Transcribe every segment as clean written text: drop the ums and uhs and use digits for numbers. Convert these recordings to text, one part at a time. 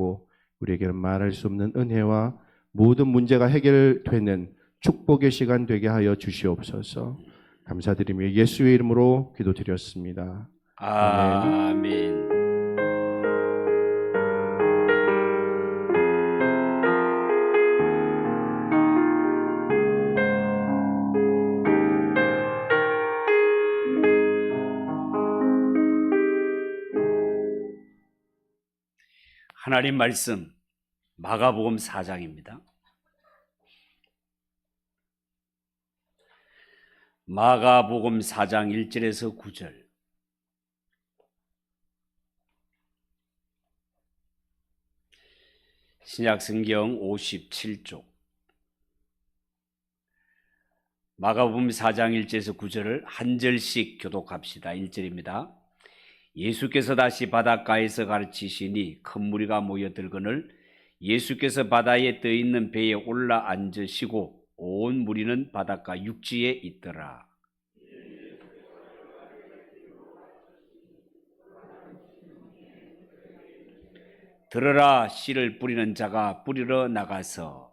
하고 우리에게는 말할 수 없는 은혜와 모든 문제가 해결되는 축복의 시간 되게 하여 주시옵소서. 감사드리며 예수의 이름으로 기도드렸습니다. 아멘. 하나님 말씀 마가복음 4장입니다. 마가복음 4장 1절에서 9절. 신약성경 57쪽. 마가복음 4장 1절에서 9절을 한 절씩 교독합시다. 1절입니다. 예수께서 다시 바닷가에서 가르치시니 큰 무리가 모여들거늘 예수께서 바다에 떠 있는 배에 올라 앉으시고 온 무리는 바닷가 육지에 있더라. 들으라, 씨를 뿌리는 자가 뿌리러 나가서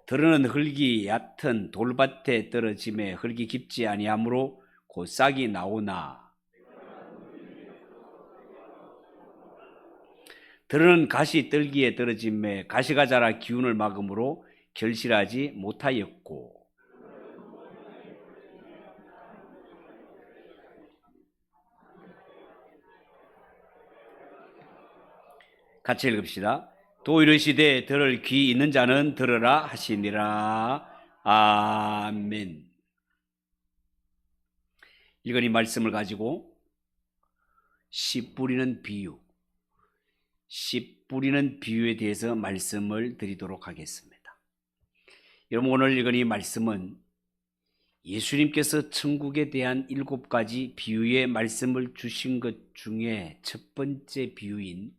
들으는 흙이 얕은 돌밭에 떨어짐에 흙이 깊지 아니하므로 곧 싹이 나오나 들으는 가시 뜰기에 떨어짐에 가시가 자라 기운을 막음으로 결실하지 못하였고 같이 읽읍시다. 또 이르시되 들을 귀 있는 자는 들으라 하시니라. 아멘. 이건 이 말씀을 가지고 씨 뿌리는 비유, 씨 뿌리는 비유에 대해서 말씀을 드리도록 하겠습니다. 여러분, 오늘 읽은 이 말씀은 예수님께서 천국에 대한 7가지 비유의 말씀을 주신 것 중에 첫 번째 비유인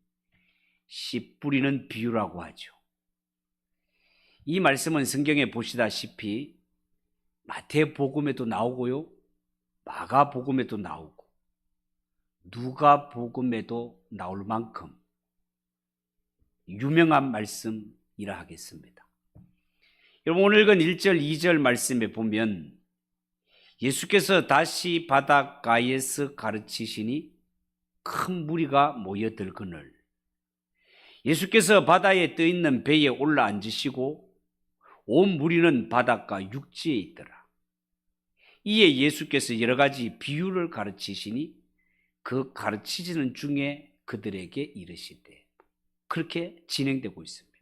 씨 뿌리는 비유라고 하죠. 이 말씀은 성경에 보시다시피 마태복음에도 나오고요, 마가복음에도 나오고 누가복음에도 나올 만큼 유명한 말씀이라 하겠습니다. 여러분, 오늘 읽은 1절, 2절 말씀에 보면 예수께서 다시 바닷가에서 가르치시니 큰 무리가 모여들거늘 예수께서 바다에 떠 있는 배에 올라 앉으시고 온 무리는 바닷가 육지에 있더라. 이에 예수께서 여러 가지 비유를 가르치시니 그 가르치시는 중에 그들에게 이르시되, 그렇게 진행되고 있습니다.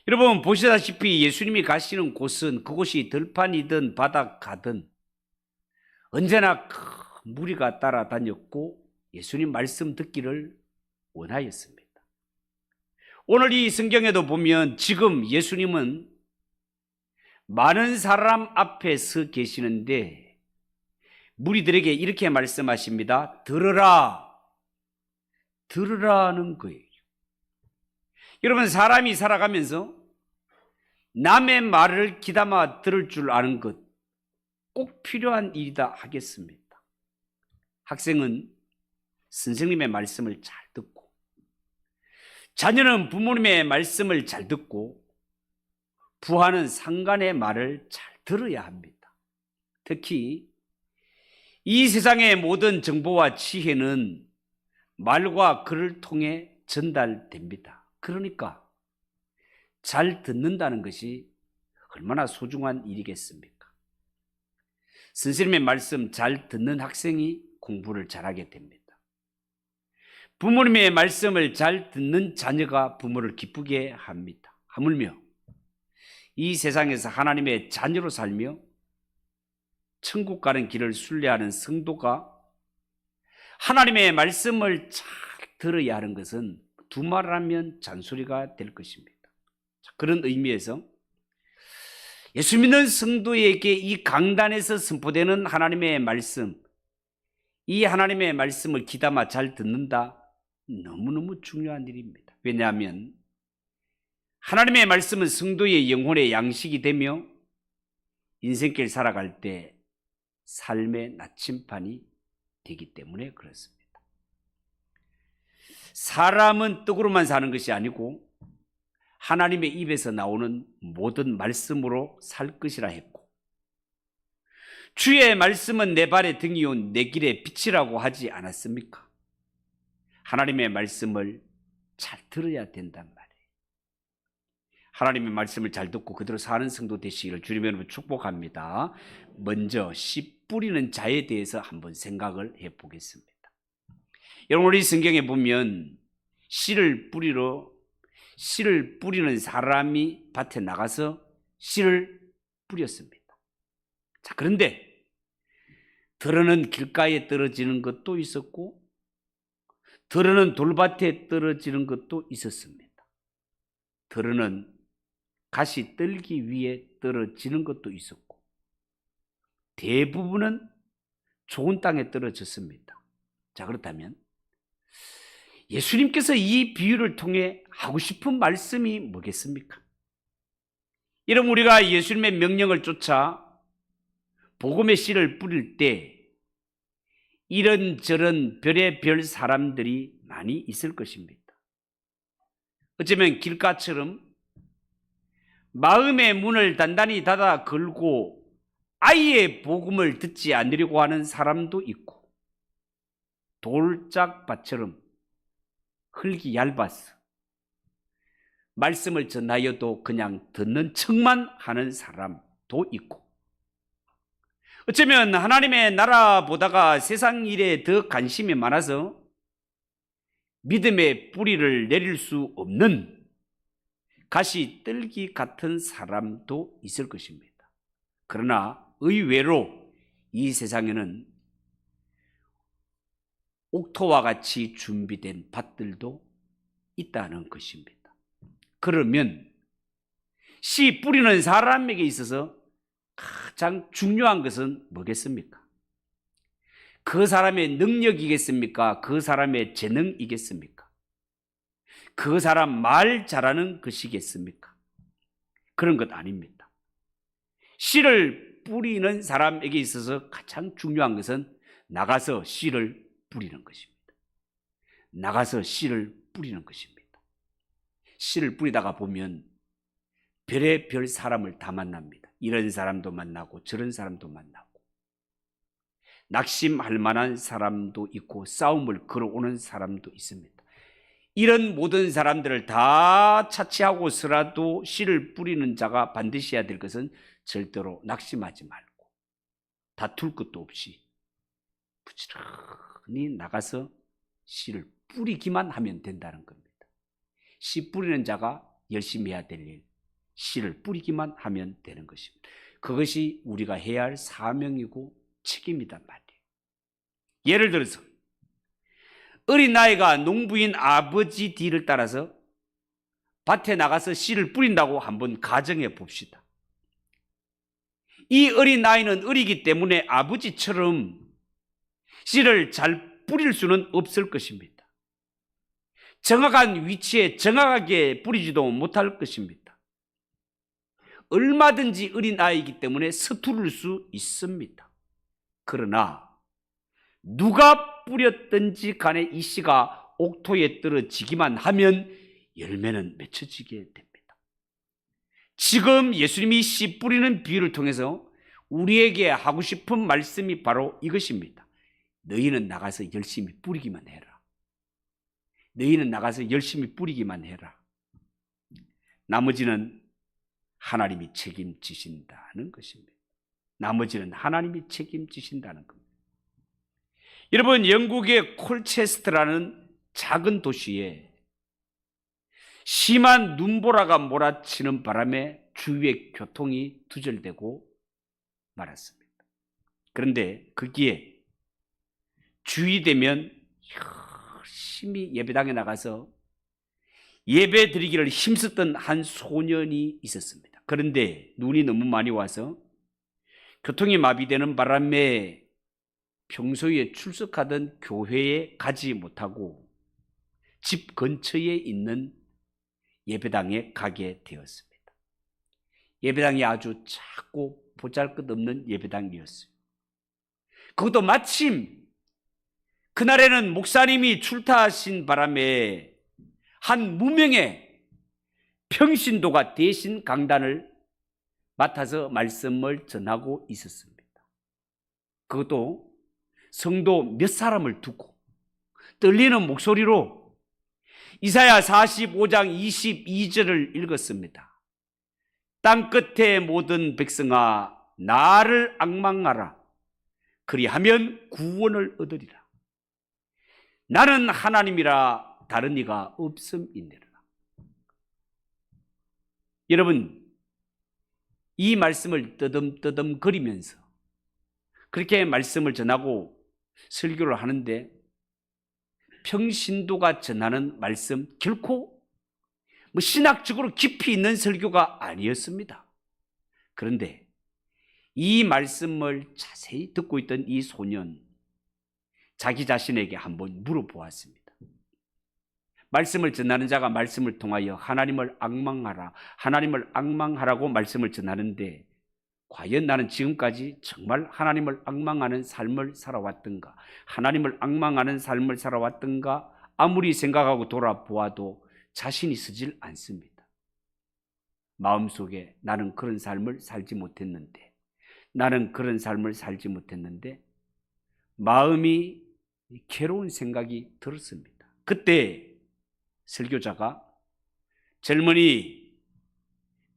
여러분, 보시다시피 예수님이 가시는 곳은 그곳이 들판이든 바닷가든 언제나 큰 무리가 따라다녔고 예수님 말씀 듣기를 원하였습니다. 오늘 이 성경에도 보면 지금 예수님은 많은 사람 앞에 서 계시는데 무리들에게 이렇게 말씀하십니다. 들으라. 들으라는 거예요. 여러분, 사람이 살아가면서 남의 말을 귀담아 들을 줄 아는 것 꼭 필요한 일이다 하겠습니다. 학생은 선생님의 말씀을 잘 듣고, 자녀는 부모님의 말씀을 잘 듣고, 부하는 상관의 말을 잘 들어야 합니다. 특히 이 세상의 모든 정보와 지혜는 말과 글을 통해 전달됩니다. 그러니까 잘 듣는다는 것이 얼마나 소중한 일이겠습니까? 선생님의 말씀 잘 듣는 학생이 공부를 잘하게 됩니다. 부모님의 말씀을 잘 듣는 자녀가 부모를 기쁘게 합니다. 하물며 이 세상에서 하나님의 자녀로 살며 천국 가는 길을 순례하는 성도가 하나님의 말씀을 잘 들어야 하는 것은 두말하면 잔소리가 될 것입니다. 그런 의미에서 예수 믿는 성도에게 이 강단에서 선포되는 하나님의 말씀, 이 하나님의 말씀을 귀담아 잘 듣는다, 너무너무 중요한 일입니다. 왜냐하면 하나님의 말씀은 성도의 영혼의 양식이 되며 인생길 살아갈 때 삶의 나침판이 되기 때문에 그렇습니다. 사람은 떡으로만 사는 것이 아니고 하나님의 입에서 나오는 모든 말씀으로 살 것이라 했고, 주의 말씀은 내 발의 등이요 내 길의 빛이라고 하지 않았습니까? 하나님의 말씀을 잘 들어야 된단 말이에요. 하나님의 말씀을 잘 듣고 그대로 사는 성도 되시기를 주님의 이름으로 축복합니다. 먼저 씨 뿌리는 자에 대해서 한번 생각을 해보겠습니다. 여러분, 우리 성경에 보면 씨를 뿌리는 사람이 밭에 나가서 씨를 뿌렸습니다. 자, 그런데 들어는 길가에 떨어지는 것도 있었고 들어는 돌밭에 떨어지는 것도 있었습니다. 들어는 가시 떨기 위해 떨어지는 것도 있었고 대부분은 좋은 땅에 떨어졌습니다. 자, 그렇다면 예수님께서 이 비유를 통해 하고 싶은 말씀이 뭐겠습니까? 여러분, 우리가 예수님의 명령을 쫓아 복음의 씨를 뿌릴 때 이런저런 별의별 사람들이 많이 있을 것입니다. 어쩌면 길가처럼 마음의 문을 단단히 닫아 걸고 아예 복음을 듣지 않으려고 하는 사람도 있고, 돌짝밭처럼 흙이 얇아서 말씀을 전하여도 그냥 듣는 척만 하는 사람도 있고, 어쩌면 하나님의 나라 보다가 세상 일에 더 관심이 많아서 믿음의 뿌리를 내릴 수 없는 가시 떨기 같은 사람도 있을 것입니다. 그러나 의외로 이 세상에는 옥토와 같이 준비된 밭들도 있다는 것입니다. 그러면 씨 뿌리는 사람에게 있어서 가장 중요한 것은 뭐겠습니까? 그 사람의 능력이겠습니까? 그 사람의 재능이겠습니까? 그 사람 말 잘하는 것이겠습니까? 그런 것 아닙니다. 씨를 뿌리는 사람에게 있어서 가장 중요한 것은 나가서 씨를 뿌리는 것입니다. 나가서 씨를 뿌리는 것입니다. 씨를 뿌리다가 보면 별의별 사람을 다 만납니다. 이런 사람도 만나고 저런 사람도 만나고 낙심할 만한 사람도 있고 싸움을 걸어오는 사람도 있습니다. 이런 모든 사람들을 다 차치하고서라도 씨를 뿌리는 자가 반드시 해야 될 것은 절대로 낙심하지 말고 다툴 것도 없이 부지런히 나가서 씨를 뿌리기만 하면 된다는 겁니다. 씨 뿌리는 자가 열심히 해야 될 일, 씨를 뿌리기만 하면 되는 것입니다. 그것이 우리가 해야 할 사명이고 책임이단 말이에요. 예를 들어서 어린아이가 농부인 아버지 뒤를 따라서 밭에 나가서 씨를 뿌린다고 한번 가정해 봅시다. 이 어린아이는 어리기 때문에 아버지처럼 씨를 잘 뿌릴 수는 없을 것입니다. 정확한 위치에 정확하게 뿌리지도 못할 것입니다. 얼마든지 어린아이이기 때문에 서투를 수 있습니다. 그러나 누가 뿌렸든지 간에 이 씨가 옥토에 떨어지기만 하면 열매는 맺혀지게 됩니다. 지금 예수님이 씨 뿌리는 비유를 통해서 우리에게 하고 싶은 말씀이 바로 이것입니다. 너희는 나가서 열심히 뿌리기만 해라. 너희는 나가서 열심히 뿌리기만 해라. 나머지는 하나님이 책임지신다는 것입니다. 나머지는 하나님이 책임지신다는 겁니다. 여러분, 영국의 콜체스터라는 작은 도시에 심한 눈보라가 몰아치는 바람에 주위의 교통이 두절되고 말았습니다. 그런데 거기에 주의되면 열심히 예배당에 나가서 예배 드리기를 힘썼던 한 소년이 있었습니다. 그런데 눈이 너무 많이 와서 교통이 마비되는 바람에 평소에 출석하던 교회에 가지 못하고 집 근처에 있는 예배당에 가게 되었습니다. 예배당이 아주 작고 보잘것없는 예배당이었어요. 그것도 마침 그날에는 목사님이 출타하신 바람에 한 무명의 평신도가 대신 강단을 맡아서 말씀을 전하고 있었습니다. 그것도 성도 몇 사람을 두고 떨리는 목소리로 이사야 45장 22절을 읽었습니다. 땅 끝의 모든 백성아 나를 앙망하라. 그리하면 구원을 얻으리라. 나는 하나님이라 다른 이가 없음이니라. 여러분, 이 말씀을 떠듬떠듬거리면서 그렇게 말씀을 전하고 설교를 하는데 평신도가 전하는 말씀 결코 신학적으로 깊이 있는 설교가 아니었습니다. 그런데 이 말씀을 자세히 듣고 있던 이 소년, 자기 자신에게 한번 물어보았습니다. 말씀을 전하는 자가 말씀을 통하여 하나님을 앙망하라, 하나님을 앙망하라고 말씀을 전하는데 과연 나는 지금까지 정말 하나님을 앙망하는 삶을 살아왔던가, 하나님을 앙망하는 삶을 살아왔던가, 아무리 생각하고 돌아보아도 자신이 서질 않습니다. 마음속에 나는 그런 삶을 살지 못했는데, 나는 그런 삶을 살지 못했는데 마음이 괴로운 생각이 들었습니다. 그때 설교자가 젊은이,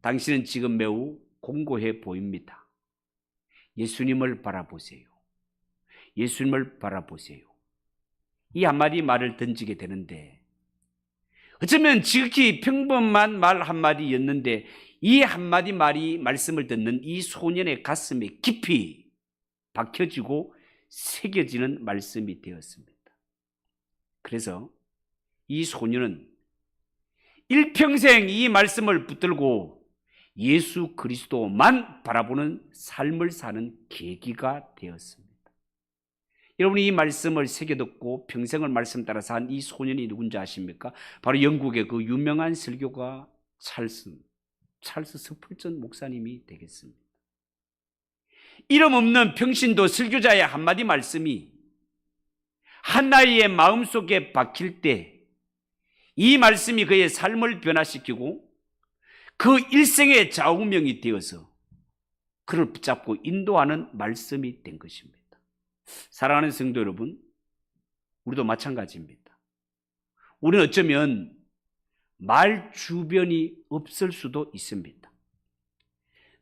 당신은 지금 매우 공고해 보입니다. 예수님을 바라보세요. 예수님을 바라보세요. 이 한마디 말을 던지게 되는데 어쩌면 지극히 평범한 말 한마디였는데 이 한마디 말이 말씀을 듣는 이 소년의 가슴에 깊이 박혀지고 새겨지는 말씀이 되었습니다. 그래서 이 소년은 일평생 이 말씀을 붙들고 예수 그리스도만 바라보는 삶을 사는 계기가 되었습니다. 여러분이 이 말씀을 새겨듣고 평생을 말씀 따라 산 이 소년이 누군지 아십니까? 바로 영국의 그 유명한 설교가 찰스 스펄전 목사님이 되겠습니다. 이름 없는 평신도 설교자의 한마디 말씀이 한나이의 마음속에 박힐 때 이 말씀이 그의 삶을 변화시키고 그 일생의 좌우명이 되어서 그를 붙잡고 인도하는 말씀이 된 것입니다. 사랑하는 성도 여러분, 우리도 마찬가지입니다. 우리는 어쩌면 말 주변이 없을 수도 있습니다.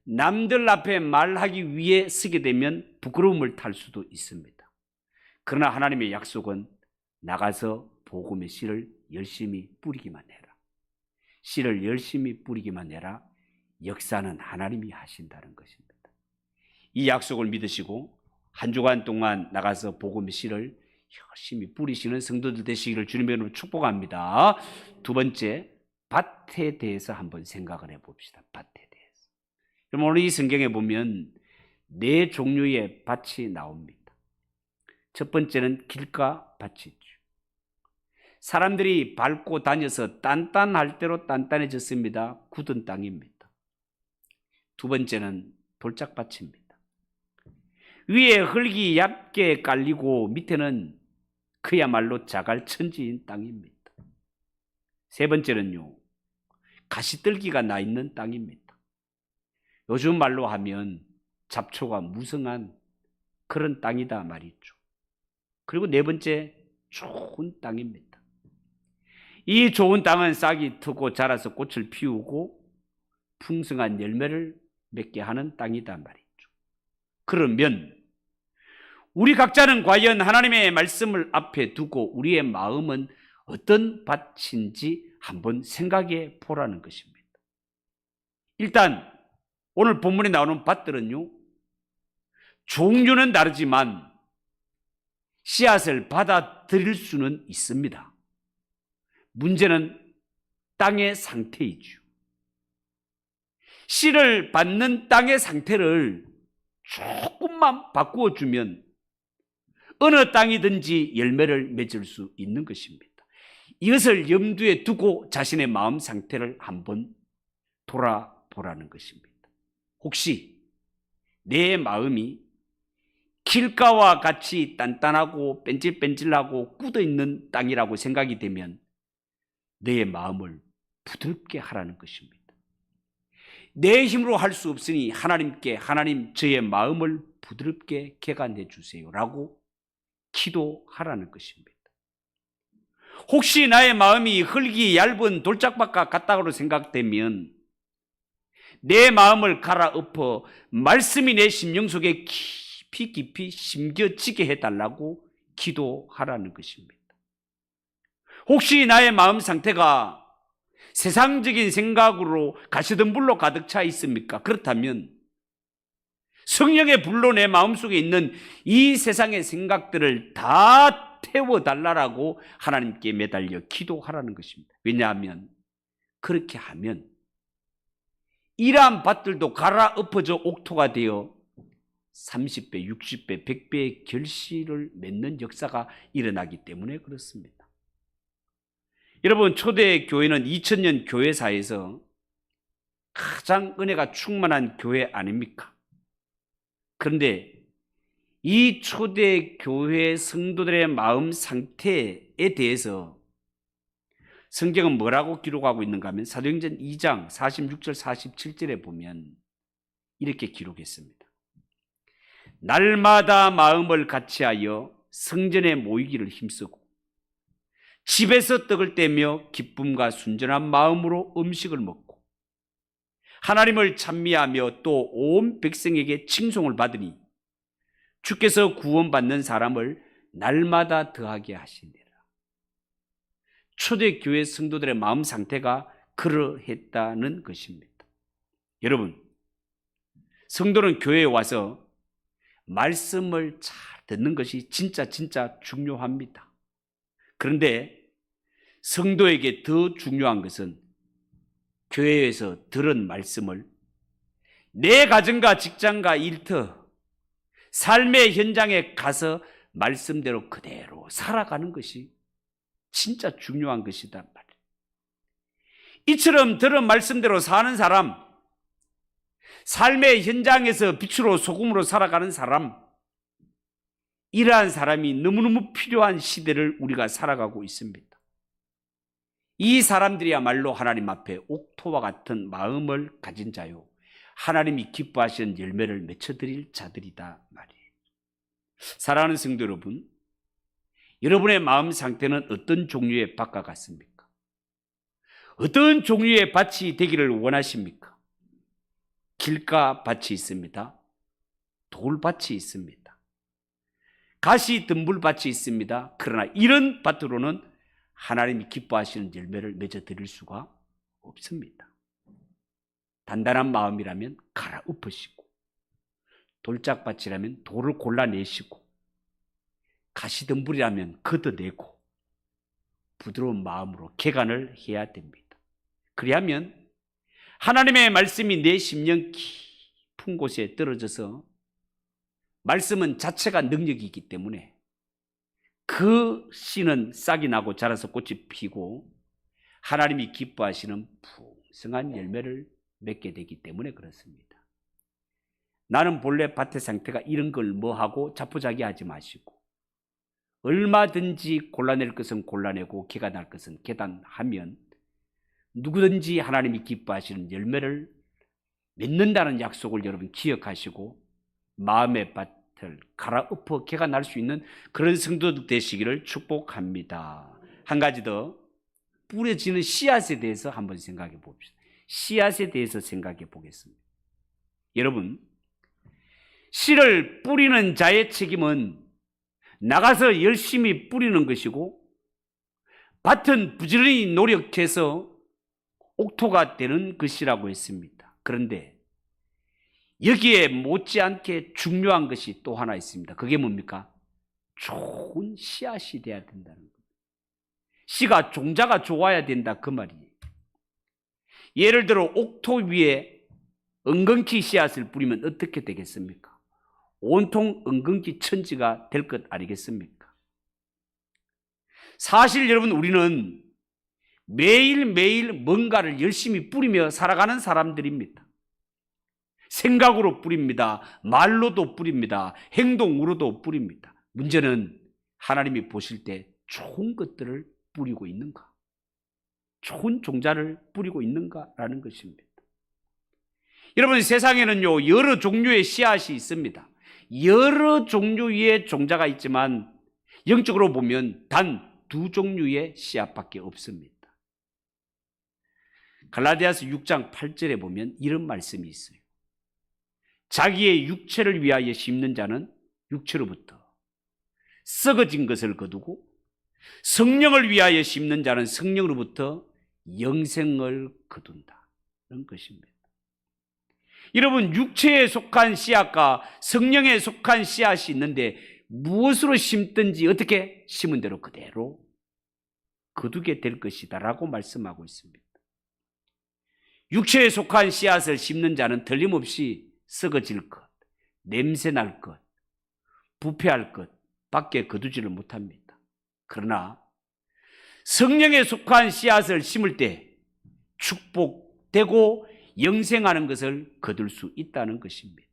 남들 앞에 말하기 위해 쓰게 되면 부끄러움을 탈 수도 있습니다. 그러나 하나님의 약속은 나가서 복음의 씨를 열심히 뿌리기만 해라. 씨를 열심히 뿌리기만 해라. 역사는 하나님이 하신다는 것입니다. 이 약속을 믿으시고 한 주간 동안 나가서 복음의 씨를 열심히 뿌리시는 성도들 되시기를 주님의 이름으로 축복합니다. 두 번째, 밭에 대해서 한번 생각을 해봅시다. 밭에 대해서. 그럼 오늘 이 성경에 보면 네 종류의 밭이 나옵니다. 첫 번째는 길가 밭이죠. 사람들이 밟고 다녀서 단단할 대로 단단해졌습니다. 굳은 땅입니다. 두 번째는 돌짝밭입니다. 위에 흙이 얇게 깔리고 밑에는 그야말로 자갈천지인 땅입니다. 세 번째는요, 가시떨기가 나 있는 땅입니다. 요즘 말로 하면 잡초가 무성한 그런 땅이다 말이죠. 그리고 네 번째, 좋은 땅입니다. 이 좋은 땅은 싹이 트고 자라서 꽃을 피우고 풍성한 열매를 맺게 하는 땅이다 말이죠. 그러면 우리 각자는 과연 하나님의 말씀을 앞에 두고 우리의 마음은 어떤 밭인지 한번 생각해 보라는 것입니다. 일단 오늘 본문에 나오는 밭들은요, 종류는 다르지만 씨앗을 받아들일 수는 있습니다. 문제는 땅의 상태이죠. 씨를 받는 땅의 상태를 조금만 바꾸어주면 어느 땅이든지 열매를 맺을 수 있는 것입니다. 이것을 염두에 두고 자신의 마음 상태를 한번 돌아보라는 것입니다. 혹시 내 마음이 길가와 같이 단단하고 뺀질뺀질하고 굳어있는 땅이라고 생각이 되면 너의 마음을 부드럽게 하라는 것입니다. 내 힘으로 할 수 없으니 하나님께 하나님 저의 마음을 부드럽게 개간해 주세요 라고 기도하라는 것입니다. 혹시 나의 마음이 흙이 얇은 돌짝밭과 같다고 생각되면 내 마음을 갈아엎어 말씀이 내 심령 속에 깊이 심겨지게 해달라고 기도하라는 것입니다. 혹시 나의 마음 상태가 세상적인 생각으로 가시덤불로 가득 차 있습니까? 그렇다면 성령의 불로 내 마음속에 있는 이 세상의 생각들을 다 태워달라고 하나님께 매달려 기도하라는 것입니다. 왜냐하면 그렇게 하면 이러한 밭들도 갈아엎어져 옥토가 되어 30배, 60배, 100배의 결실을 맺는 역사가 일어나기 때문에 그렇습니다. 여러분, 초대 교회는 2000년 교회사에서 가장 은혜가 충만한 교회 아닙니까? 그런데 이 초대 교회 성도들의 마음 상태에 대해서 성경은 뭐라고 기록하고 있는가 하면 사도행전 2장 46절 47절에 보면 이렇게 기록했습니다. 날마다 마음을 같이하여 성전에 모이기를 힘쓰고 집에서 떡을 떼며 기쁨과 순전한 마음으로 음식을 먹고 하나님을 찬미하며 또 온 백성에게 칭송을 받으니 주께서 구원받는 사람을 날마다 더하게 하시니라. 초대교회 성도들의 마음 상태가 그러했다는 것입니다. 여러분, 성도는 교회에 와서 말씀을 잘 듣는 것이 진짜 중요합니다. 그런데 성도에게 더 중요한 것은 교회에서 들은 말씀을 내 가정과 직장과 일터, 삶의 현장에 가서 말씀대로 그대로 살아가는 것이 진짜 중요한 것이다 말이에요. 이처럼 들은 말씀대로 사는 사람, 삶의 현장에서 빛으로 소금으로 살아가는 사람, 이러한 사람이 너무너무 필요한 시대를 우리가 살아가고 있습니다. 이 사람들이야말로 하나님 앞에 옥토와 같은 마음을 가진 자요, 하나님이 기뻐하시는 열매를 맺어드릴 자들이다 말이에요. 사랑하는 성도 여러분, 여러분의 마음 상태는 어떤 종류의 밭과 같습니까? 어떤 종류의 밭이 되기를 원하십니까? 길가 밭이 있습니다. 돌밭이 있습니다. 가시 덤불밭이 있습니다. 그러나 이런 밭으로는 하나님이 기뻐하시는 열매를 맺어드릴 수가 없습니다. 단단한 마음이라면 갈아엎으시고, 돌짝밭이라면 돌을 골라내시고, 가시덤불이라면 걷어내고 부드러운 마음으로 개간을 해야 됩니다. 그리하면 하나님의 말씀이 내 심령 깊은 곳에 떨어져서, 말씀은 자체가 능력이기 때문에 그 씨는 싹이 나고 자라서 꽃이 피고 하나님이 기뻐하시는 풍성한 열매를 맺게 되기 때문에 그렇습니다. 나는 본래 밭의 상태가 이런 걸 뭐하고 자포자기하지 마시고 얼마든지 골라낼 것은 골라내고 개간할 것은 개간하면 누구든지 하나님이 기뻐하시는 열매를 맺는다는 약속을 여러분 기억하시고 마음의 밭을 갈아엎어 개간할 수 있는 그런 성도들 되시기를 축복합니다. 한 가지 더, 뿌려지는 씨앗에 대해서 한번 생각해 봅시다. 씨앗에 대해서 생각해 보겠습니다. 여러분, 씨를 뿌리는 자의 책임은 나가서 열심히 뿌리는 것이고, 밭은 부지런히 노력해서 옥토가 되는 것이라고 했습니다. 그런데 여기에 못지않게 중요한 것이 또 하나 있습니다. 그게 뭡니까? 좋은 씨앗이 돼야 된다는 겁니다. 씨가 종자가 좋아야 된다 그 말이에요. 예를 들어 옥토 위에 엉겅퀴 씨앗을 뿌리면 어떻게 되겠습니까? 온통 엉겅퀴 천지가 될 것 아니겠습니까? 사실 여러분, 우리는 매일매일 뭔가를 열심히 뿌리며 살아가는 사람들입니다. 생각으로 뿌립니다. 말로도 뿌립니다. 행동으로도 뿌립니다. 문제는 하나님이 보실 때 좋은 것들을 뿌리고 있는가? 좋은 종자를 뿌리고 있는가라는 것입니다. 여러분, 세상에는요, 여러 종류의 씨앗이 있습니다. 여러 종류의 종자가 있지만 영적으로 보면 단 두 종류의 씨앗밖에 없습니다. 갈라디아서 6장 8절에 보면 이런 말씀이 있어요. 자기의 육체를 위하여 심는 자는 육체로부터 썩어진 것을 거두고 성령을 위하여 심는 자는 성령으로부터 영생을 거둔다는 것입니다. 여러분, 육체에 속한 씨앗과 성령에 속한 씨앗이 있는데 무엇으로 심든지 어떻게 심은 대로 그대로 거두게 될 것이다 라고 말씀하고 있습니다. 육체에 속한 씨앗을 심는 자는 틀림없이 썩어질 것, 냄새날 것, 부패할 것 밖에 거두지를 못합니다. 그러나 성령에 속한 씨앗을 심을 때 축복되고 영생하는 것을 거둘 수 있다는 것입니다.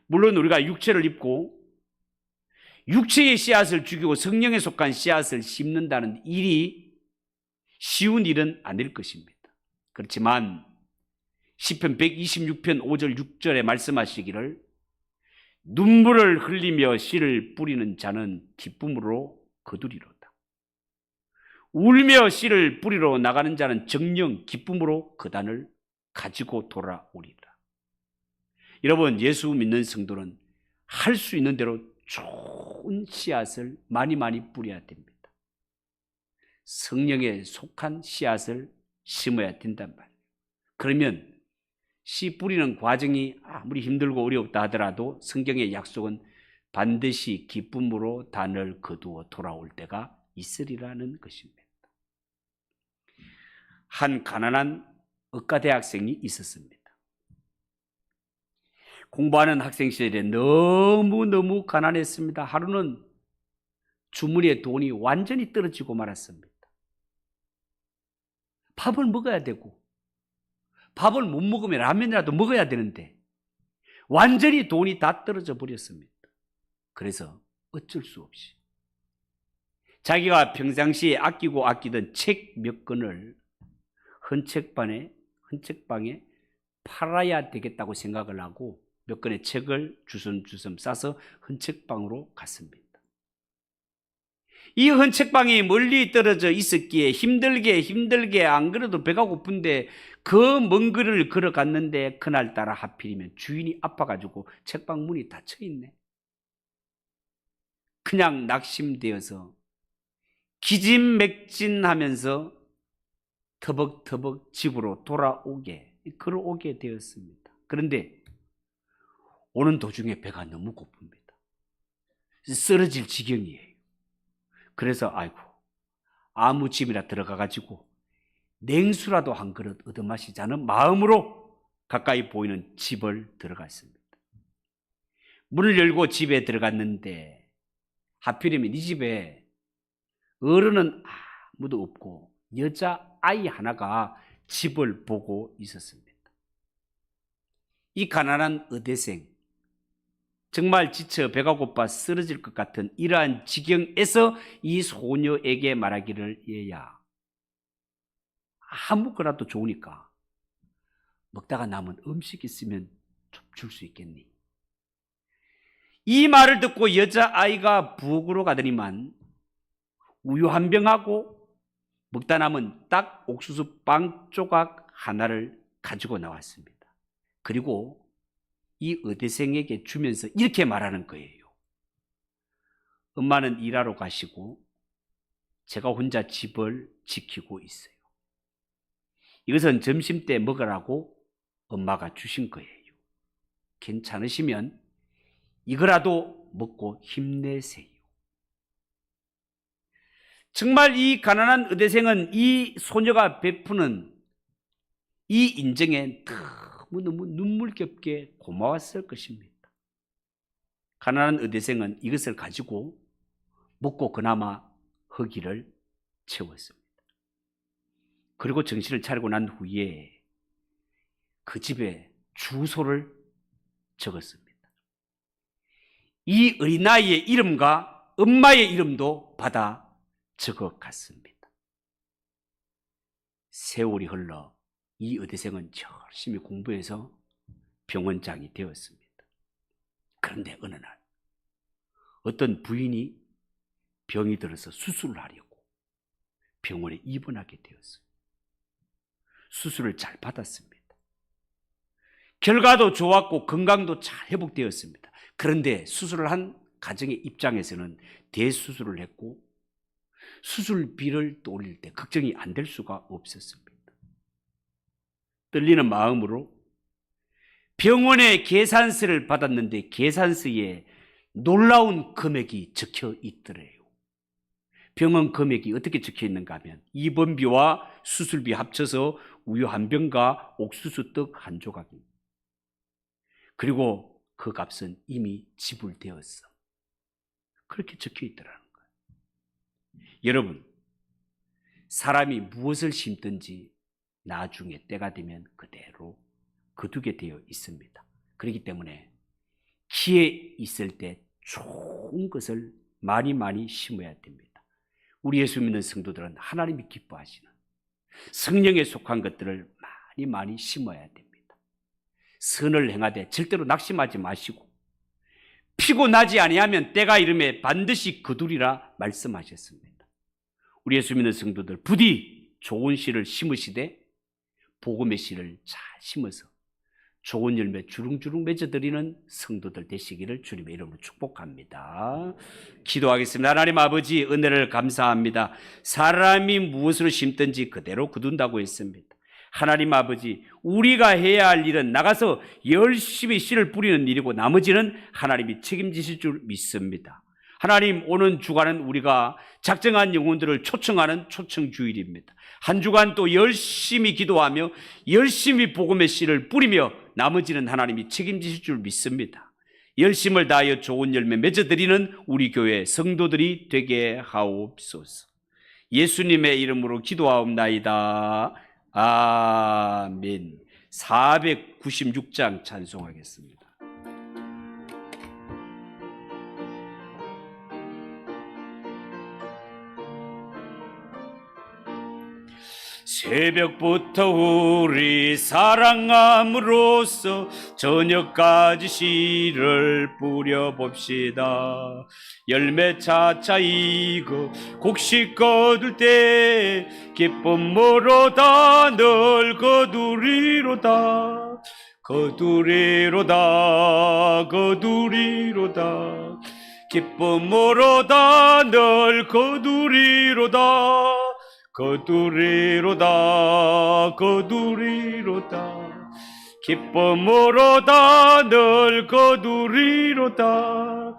물론 우리가 육체를 입고 육체의 씨앗을 죽이고 성령에 속한 씨앗을 심는다는 일이 쉬운 일은 아닐 것입니다. 그렇지만 시편 126편 5절 6절에 말씀하시기를 눈물을 흘리며 씨를 뿌리는 자는 기쁨으로 거두리로다. 울며 씨를 뿌리러 나가는 자는 정녕 기쁨으로 그단을 가지고 돌아오리라. 여러분, 예수 믿는 성도는 할 수 있는 대로 좋은 씨앗을 많이 뿌려야 됩니다. 성령에 속한 씨앗을 심어야 된단 말이에요. 그러면 씨 뿌리는 과정이 아무리 힘들고 어렵다 하더라도 성경의 약속은 반드시 기쁨으로 단을 거두어 돌아올 때가 있으리라는 것입니다. 한 가난한 의과대학생이 있었습니다. 공부하는 학생 시절에 너무 가난했습니다. 하루는 주머니에 돈이 완전히 떨어지고 말았습니다. 밥을 먹어야 되고 밥을 못 먹으면 라면이라도 먹어야 되는데 완전히 돈이 다 떨어져 버렸습니다. 그래서 어쩔 수 없이 자기가 평상시에 아끼고 아끼던 책 몇 권을 헌책방에 팔아야 되겠다고 생각을 하고 몇 권의 책을 주섬주섬 싸서 헌책방으로 갔습니다. 이 헌책방이 멀리 떨어져 있었기에 힘들게 안 그래도 배가 고픈데 그 먼 거리를 걸어갔는데 그날따라 하필이면 주인이 아파가지고 책방 문이 닫혀 있네. 그냥 낙심되어서 기진맥진하면서 터벅터벅 집으로 걸어오게 되었습니다. 그런데 오는 도중에 배가 너무 고픕니다. 쓰러질 지경이에요. 그래서 아이고 아무 집이나 들어가가지고 냉수라도 한 그릇 얻어마시자는 마음으로 가까이 보이는 집을 들어갔습니다. 문을 열고 집에 들어갔는데 하필이면 이 집에 어른은 아무도 없고 여자아이 하나가 집을 보고 있었습니다. 이 가난한 의대생, 정말 지쳐 배가 고파 쓰러질 것 같은 이러한 지경에서 이 소녀에게 말하기를, 얘야, 아무거나도 좋으니까 먹다가 남은 음식 있으면 좀 줄 수 있겠니? 이 말을 듣고 여자아이가 부엌으로 가더니만 우유 한 병하고 먹다 남은 딱 옥수수 빵 조각 하나를 가지고 나왔습니다. 그리고 이 의대생에게 주면서 이렇게 말하는 거예요. 엄마는 일하러 가시고 제가 혼자 집을 지키고 있어요. 이것은 점심때 먹으라고 엄마가 주신 거예요. 괜찮으시면 이거라도 먹고 힘내세요. 정말 이 가난한 의대생은 이 소녀가 베푸는 이 인정에 너무 눈물겹게 고마웠을 것입니다. 가난한 의대생은 이것을 가지고 먹고 그나마 허기를 채웠습니다. 그리고 정신을 차리고 난 후에 그 집에 주소를 적었습니다. 이 어린아이의 이름과 엄마의 이름도 받아 적어갔습니다. 세월이 흘러 이 의대생은 열심히 공부해서 병원장이 되었습니다. 그런데 어느 날 어떤 부인이 병이 들어서 수술을 하려고 병원에 입원하게 되었어요. 수술을 잘 받았습니다. 결과도 좋았고 건강도 잘 회복되었습니다. 그런데 수술을 한 가정의 입장에서는 대수술을 했고 수술비를 또 올릴 때 걱정이 안 될 수가 없었습니다. 떨리는 마음으로 병원에 계산서를 받았는데 계산서에 놀라운 금액이 적혀 있더래요. 병원 금액이 어떻게 적혀 있는가 하면 입원비와 수술비 합쳐서 우유 한 병과 옥수수 떡 한 조각입니다. 그리고 그 값은 이미 지불되었어. 그렇게 적혀 있더라는 거예요. 여러분, 사람이 무엇을 심든지 나중에 때가 되면 그대로 거두게 되어 있습니다. 그렇기 때문에 기회 있을 때 좋은 것을 많이 심어야 됩니다. 우리 예수 믿는 성도들은 하나님이 기뻐하시는 성령에 속한 것들을 많이 심어야 됩니다. 선을 행하되 절대로 낙심하지 마시고 피곤하지 아니하면 때가 이름에 반드시 거두리라 말씀하셨습니다. 우리 예수 믿는 성도들 부디 좋은 씨를 심으시되 복음의 씨를 잘 심어서 좋은 열매 주릉주릉 맺어드리는 성도들 되시기를 주님의 이름으로 축복합니다. 기도하겠습니다. 하나님 아버지, 은혜를 감사합니다. 사람이 무엇으로 심든지 그대로 거둔다고 했습니다. 하나님 아버지, 우리가 해야 할 일은 나가서 열심히 씨를 뿌리는 일이고 나머지는 하나님이 책임지실 줄 믿습니다. 하나님, 오는 주간은 우리가 작정한 영혼들을 초청하는 초청주일입니다. 한 주간 또 열심히 기도하며 열심히 복음의 씨를 뿌리며 나머지는 하나님이 책임지실 줄 믿습니다. 열심을 다하여 좋은 열매 맺어드리는 우리 교회 성도들이 되게 하옵소서. 예수님의 이름으로 기도하옵나이다. 아멘. 496장 찬송하겠습니다. 새벽부터 우리 사랑함으로써 저녁까지 씨를 뿌려봅시다. 열매 차차 익어 곡식 거둘 때 기쁨으로다 널 거두리로다. 거두리로다 거두리로다. 기쁨으로다 널 거두리로다. 거두리로다 거두리로다. 기쁨으로다 널 거두리로다.